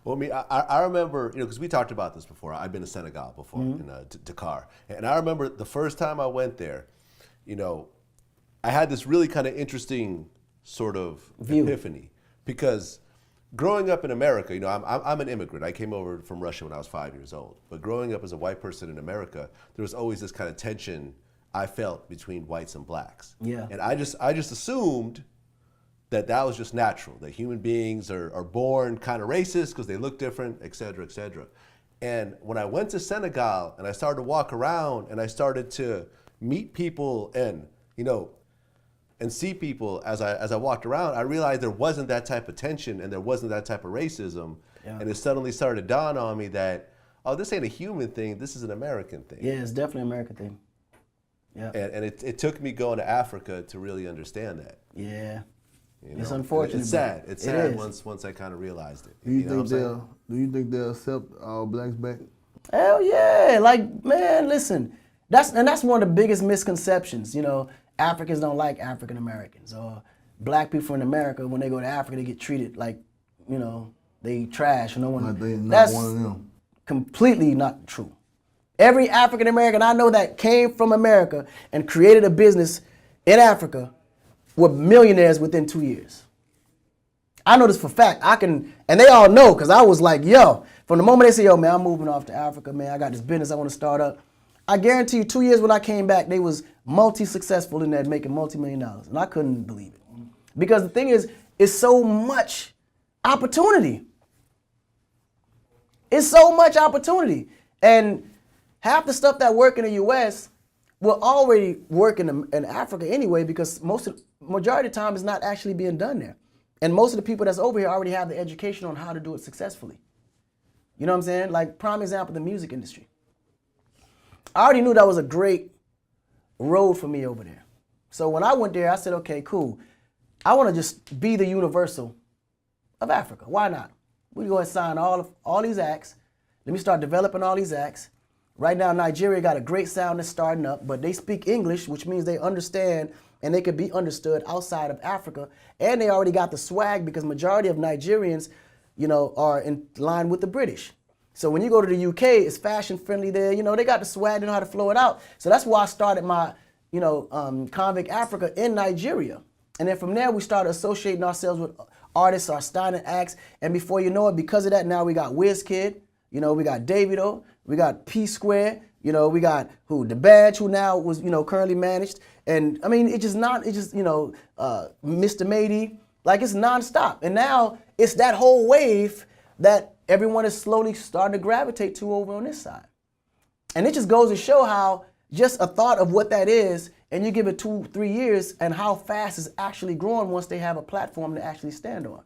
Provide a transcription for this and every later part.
Well, I mean, I remember, because we talked about this before. I've been to Senegal before, in Dakar. And I remember the first time I went there, I had this really kind of interesting sort of epiphany. Because growing up in America, I'm an immigrant. I came over from Russia when I was 5 years old. But growing up as a white person in America, there was always this kind of tension I felt between whites and blacks. Yeah. And I just assumed that was just natural, that human beings are born kind of racist because they look different, et cetera, et cetera. And when I went to Senegal and I started to walk around and I started to meet people and see people as I walked around, I realized there wasn't that type of tension and there wasn't that type of racism. Yeah. And it suddenly started to dawn on me that, oh, this ain't a human thing, this is an American thing. Yeah, it's definitely an American thing. Yeah. And it took me going to Africa to really understand that. Yeah. It's unfortunate. It's sad. It's sad once I kind of realized it. Do you think they'll accept all blacks back? Hell yeah! Like, man, listen, that's one of the biggest misconceptions. Africans don't like African Americans, or black people in America, when they go to Africa, they get treated like, they trash. No one. Like they not that's one of them. Completely not true. Every African American I know that came from America and created a business in Africa were millionaires within 2 years. I know this for a fact. And they all know, because I was like, yo, from the moment they say, yo, man, I'm moving off to Africa, man, I got this business I want to start up. I guarantee you 2 years when I came back, they was multi-successful in that, making multi-million dollars. And I couldn't believe it. Because the thing is, it's so much opportunity. It's so much opportunity. And half the stuff that work in the U.S. will already work in Africa anyway, because majority of the time it's not actually being done there. And most of the people that's over here already have the education on how to do it successfully. You know what I'm saying? Like, prime example, the music industry. I already knew that was a great road for me over there. So when I went there, I said, okay, cool. I want to just be the universal of Africa. Why not? We go and sign all these acts. Let me start developing all these acts. Right now, Nigeria got a great sound that's starting up, but they speak English, which means they understand and they can be understood outside of Africa. And they already got the swag, because majority of Nigerians, are in line with the British. So when you go to the UK, it's fashion friendly there. They got the swag, they know how to flow it out. So that's why I started my, Convict Africa in Nigeria. And then from there, we started associating ourselves with artists, our styling acts. And before you know it, because of that, now we got Wizkid, we got Davido, we got P Square, we got The Badge, who now was, currently managed. And I mean, Mr. Mady, like, it's nonstop. And now it's that whole wave that everyone is slowly starting to gravitate to over on this side. And it just goes to show how just a thought of what that is, and you give it 2-3 years, and how fast it's actually growing once they have a platform to actually stand on.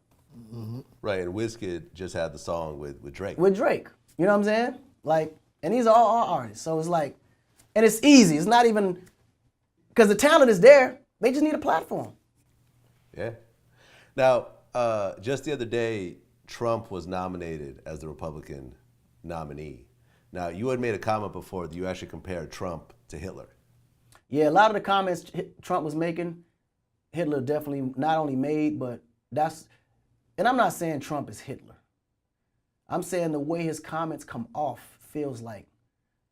Mm-hmm. Right, and Wizkid just had the song with Drake. With Drake, you know what I'm saying? Like, and these are all artists, so it's like, and it's easy. It's not even, because the talent is there. They just need a platform. Yeah. Now, just the other day, Trump was nominated as the Republican nominee. Now, you had made a comment before that you actually compared Trump to Hitler. Yeah, a lot of the comments Trump was making, Hitler definitely not only made, but and I'm not saying Trump is Hitler. I'm saying the way his comments come off feels like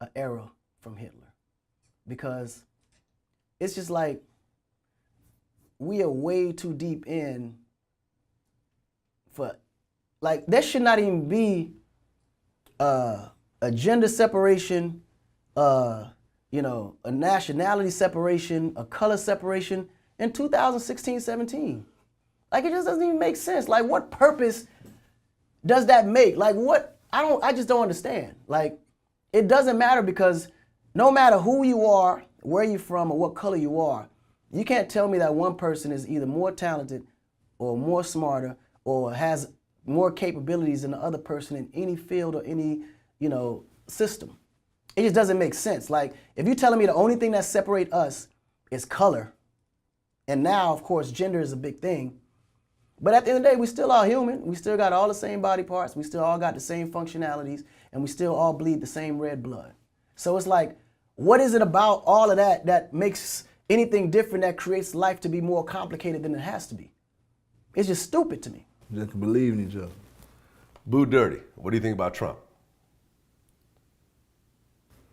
an era from Hitler. Because it's just like, we are way too deep in for, like, there should not even be a gender separation, a nationality separation, a color separation in 2016-17. Like, it just doesn't even make sense. Like, what purpose does that make? Like, I just don't understand. Like, it doesn't matter, because no matter who you are, where you're from, or what color you are, you can't tell me that one person is either more talented or more smarter or has more capabilities than the other person in any field or any, system. It just doesn't make sense. Like, if you're telling me the only thing that separates us is color, and now, of course, gender is a big thing, but at the end of the day, we still are human. We still got all the same body parts. We still all got the same functionalities, and we still all bleed the same red blood. So it's like, what is it about all of that that makes anything different, that creates life to be more complicated than it has to be? It's just stupid to me. Just believe in each other. Boo Dirty, what do you think about Trump?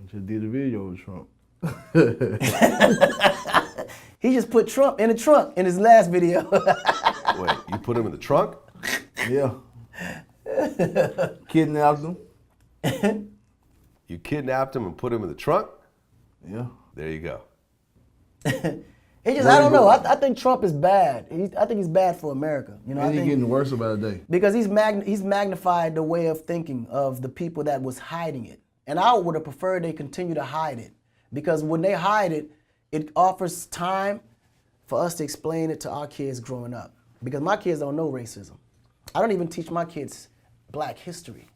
I just did a video with Trump. He just put Trump in the trunk in his last video. Wait, you put him in the trunk? Yeah. Kidnapped him. You kidnapped him and put him in the trunk? Yeah. There you go. He just, I don't know. I think Trump is bad. I think he's bad for America. You know, And I he's think getting worse about the day. because he's magnified the way of thinking of the people that was hiding it. And I would have preferred they continue to hide it, because when they hide it, it offers time for us to explain it to our kids growing up. Because my kids don't know racism. I don't even teach my kids black history.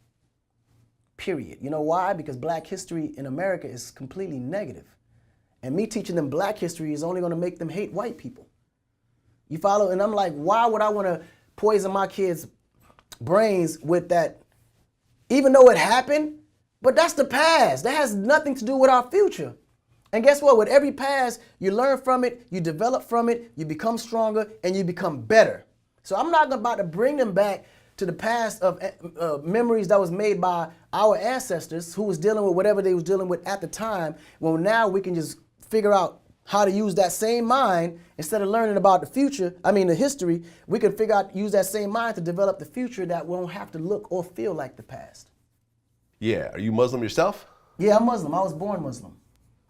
Period. You know why? Because black history in America is completely negative. And me teaching them black history is only going to make them hate white people. You follow? And I'm like, why would I want to poison my kids' brains with that? Even though it happened, but that's the past. That has nothing to do with our future. And guess what? With every past, you learn from it, you develop from it, you become stronger, and you become better. So I'm not about to bring them back to the past of memories that was made by our ancestors who was dealing with whatever they was dealing with at the time. Well, now we can just figure out how to use that same mind instead of learning about the future, the history. We can use that same mind to develop the future that won't have to look or feel like the past. Yeah, are you Muslim yourself? Yeah, I'm Muslim. I was born Muslim.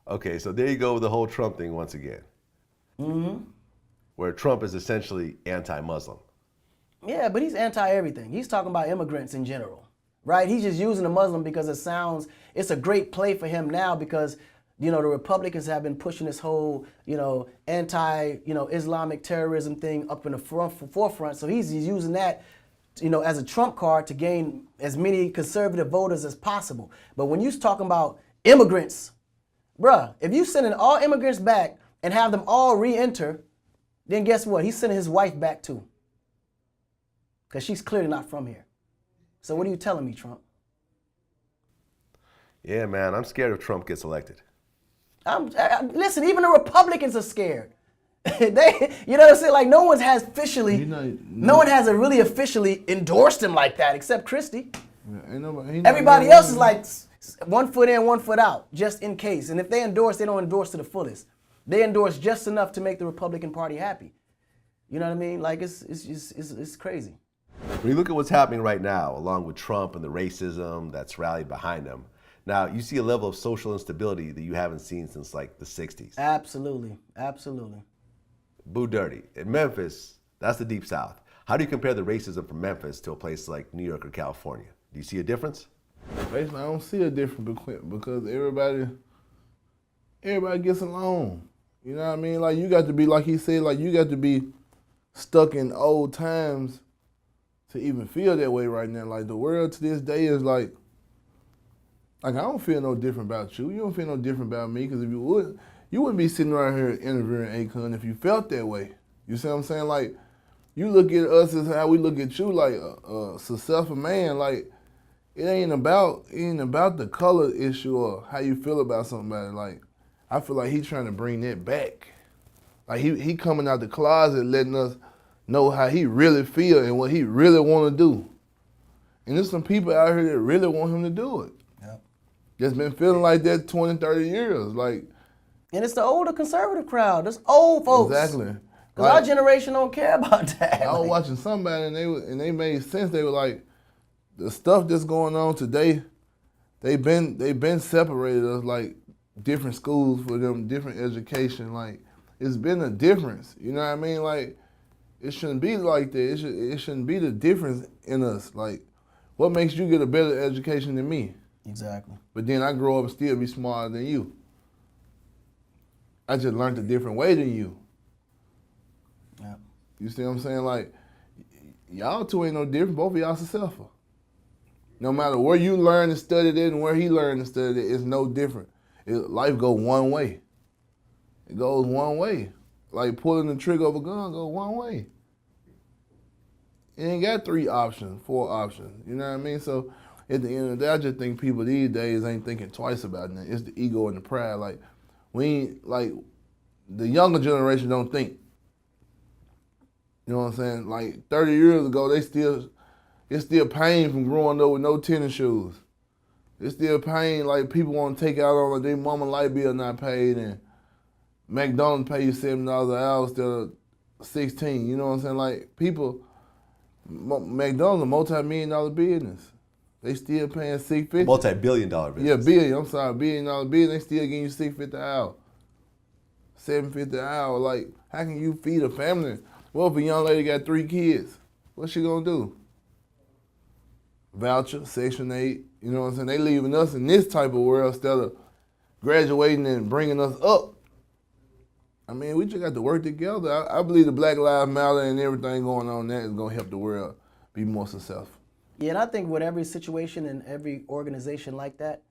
Okay, so there you go with the whole Trump thing once again. Mm-hmm. Where Trump is essentially anti-Muslim. Yeah, but he's anti-everything. He's talking about immigrants in general, right? He's just using the Muslim because it's a great play for him now because, the Republicans have been pushing this whole, Islamic terrorism thing up in the forefront. So he's using that, as a trump card to gain as many conservative voters as possible. But when you're talking about immigrants, bruh, if you sending all immigrants back and have them all re-enter, then guess what? He's sending his wife back too. Because she's clearly not from here. So what are you telling me, Trump? Yeah, man, I'm scared if Trump gets elected. Listen, even the Republicans are scared. You know what I'm saying? Like no one has really officially endorsed him like that except Christie. Yeah, Everybody else is like 1 foot in, 1 foot out, just in case. And if they endorse, they don't endorse to the fullest. They endorse just enough to make the Republican Party happy. You know what I mean? Like it's crazy. When you look at what's happening right now, along with Trump and the racism that's rallied behind him, now you see a level of social instability that you haven't seen since like the 60s. Absolutely, absolutely. Boo Dirty. In Memphis, that's the Deep South. How do you compare the racism from Memphis to a place like New York or California? Do you see a difference? Basically, I don't see a difference because everybody gets along. You know what I mean? Like you got to be, like he said, like you got to be stuck in old times to even feel that way right now. Like the world to this day is like I don't feel no different about you. You don't feel no different about me, because if you would, you wouldn't be sitting around here interviewing Akon if you felt that way. You see what I'm saying? Like you look at us as how we look at you, like a successful man. Like it ain't about the color issue or how you feel about somebody. Like I feel like he's trying to bring that back. Like he coming out the closet, letting us know how he really feel and what he really want to do. And there's some people out here that really want him to do it. Yep. That's been feeling like that 20, 30 years. Like, and it's the older conservative crowd. There's old folks. Exactly. Because our generation don't care about that. I was watching somebody and they made sense. They were like, the stuff that's going on today, they've been separated us, like different schools for them, different education. Like it's been a difference. You know what I mean? Like it shouldn't be like that. It shouldn't be the difference in us. Like what makes you get a better education than me? Exactly. But then I grow up and still be smarter than you. I just learned a different way than you. Yeah. You see what I'm saying? Like y'all two ain't no different. Both of y'all successful. No matter where you learn and studied it and where he learned and studied it, it's no different. Life goes one way. It goes one way. Like pulling the trigger of a gun goes one way. It ain't got 3 options, 4 options. You know what I mean? So at the end of the day, I just think people these days ain't thinking twice about it. It's the ego and the pride. Like the younger generation don't think. You know what I'm saying? Like 30 years ago, It's still pain from growing up with no tennis shoes. It's still pain, like people want to take out on like their mama light bill not paid, and McDonald's pay you $7 an hour instead of 16. You know what I'm saying? Like people, McDonald's a multi-million-dollar business. They still paying $650. Multi-billion-dollar business. Yeah, billion. I'm sorry, $1 billion. They still getting you $650 an hour, $750 an hour. Like, how can you feed a family? Well, if a young lady got 3 kids, what's she gonna do? Voucher, Section 8. You know what I'm saying? They leaving us in this type of world instead of graduating and bringing us up. I mean, we just got to work together. I believe the Black Lives Matter and everything going on there is gonna help the world be more successful. Yeah, and I think with every situation and every organization like that,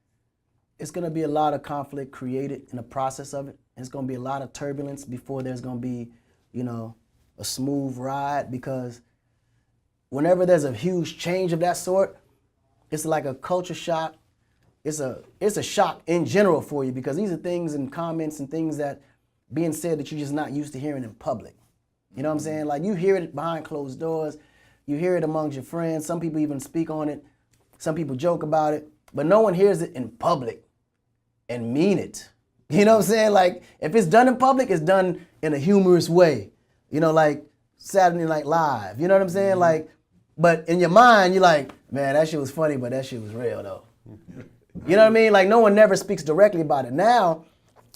it's going to be a lot of conflict created in the process of it. It's going to be a lot of turbulence before there's going to be, you know, a smooth ride, because whenever there's a huge change of that sort, it's like a culture shock. It's a shock in general for you, because these are things and comments and things that being said that you're just not used to hearing in public. You know what I'm saying? Like, you hear it behind closed doors. You hear it amongst your friends. Some people even speak on it. Some people joke about it. But no one hears it in public and mean it. You know what I'm saying? Like, if it's done in public, it's done in a humorous way. You know, like Saturday Night Live. You know what I'm saying? Like, but in your mind, you're like, man, that shit was funny, but that shit was real, though. You know what I mean? Like, no one never speaks directly about it. Now,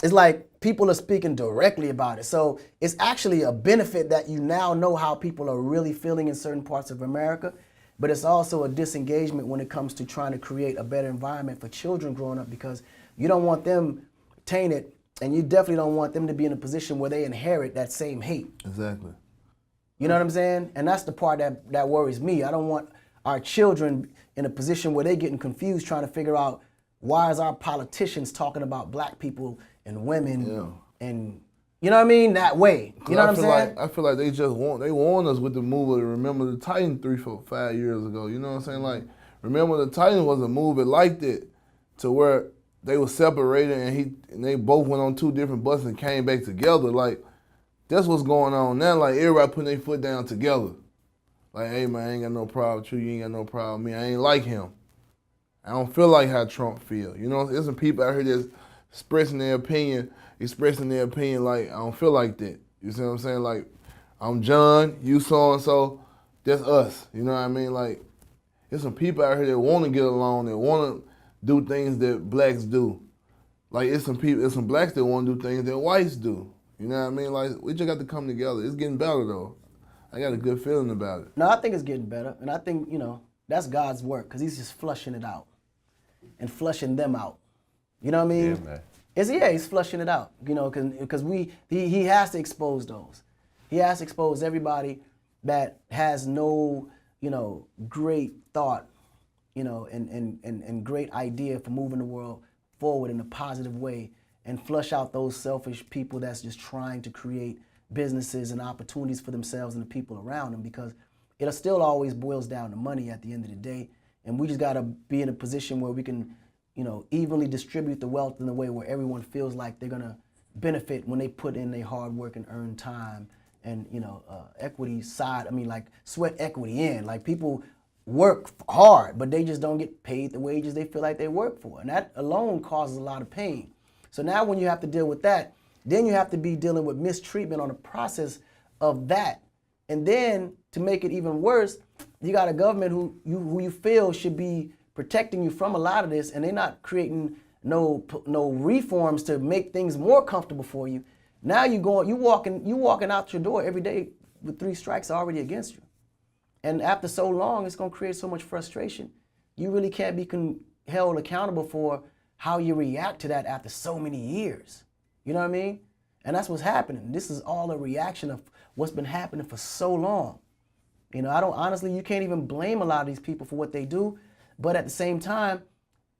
it's like people are speaking directly about it. So it's actually a benefit that you now know how people are really feeling in certain parts of America, but it's also a disengagement when it comes to trying to create a better environment for children growing up, because you don't want them tainted, and you definitely don't want them to be in a position where they inherit that same hate. Exactly. You know what I'm saying? And that's the part that worries me. I don't want our children in a position where they're getting confused trying to figure out, why is our politicians talking about black people and women and, you know what I mean, that way. You know what I'm saying? I feel like they warned us with the movie Remember the Titan 3, 4, 5 years ago. You know what I'm saying? Like, Remember the Titan was a movie like that, to where they were separated and they both went on 2 different buses and came back together. Like, that's what's going on now. Like, everybody putting their foot down together. Like, hey man, I ain't got no problem with you, you ain't got no problem with me. I ain't like him. I don't feel like how Trump feel. You know, there's some people out here that's expressing their opinion like, I don't feel like that. You see what I'm saying? Like, I'm John, you so-and-so, that's us. You know what I mean? Like, there's some people out here that want to get along, that want to do things that blacks do. Like, it's some blacks that want to do things that whites do. You know what I mean? Like, we just got to come together. It's getting better, though. I got a good feeling about it. No, I think it's getting better. And I think, you know, that's God's work, because he's just flushing it out and flushing them out. You know what I mean? Yeah, man. He's flushing it out, you know, because he has to expose those. He has to expose everybody that has no, you know, great thought, you know, and great idea for moving the world forward in a positive way, and flush out those selfish people that's just trying to create businesses and opportunities for themselves and the people around them, because it still always boils down to money at the end of the day. And we just got to be in a position where we can, you know, evenly distribute the wealth in a way where everyone feels like they're going to benefit when they put in their hard work and earn time and, you know, equity side. I mean, like, sweat equity in. Like, people work hard, but they just don't get paid the wages they feel like they work for. And that alone causes a lot of pain. So now when you have to deal with that, then you have to be dealing with mistreatment on the process of that. And then to make it even worse, you got a government who you feel should be protecting you from a lot of this, and they're not creating no reforms to make things more comfortable for you. Now you walking out your door every day with 3 strikes already against you. And after so long, it's going to create so much frustration. You really can't be held accountable for how you react to that after so many years. You know what I mean? And that's what's happening. This is all a reaction of what's been happening for so long. You know, honestly, you can't even blame a lot of these people for what they do. But at the same time,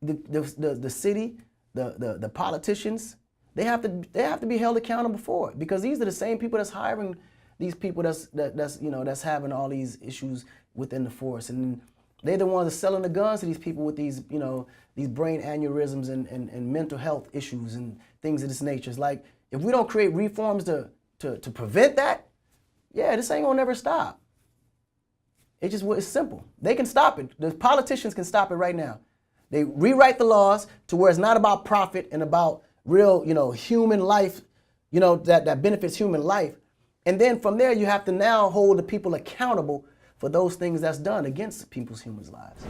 the city, the politicians, they have to be held accountable for it, because these are the same people that's hiring these people that's having all these issues within the force, and they're the ones that's selling the guns to these people with these, you know, these brain aneurysms and mental health issues and things of this nature. It's like, if we don't create reforms to prevent that, yeah, this ain't gonna never stop. It's simple. They can stop it. The politicians can stop it right now. They rewrite the laws to where it's not about profit and about real, human life, that benefits human life. And then from there, you have to now hold the people accountable for those things that's done against people's human lives.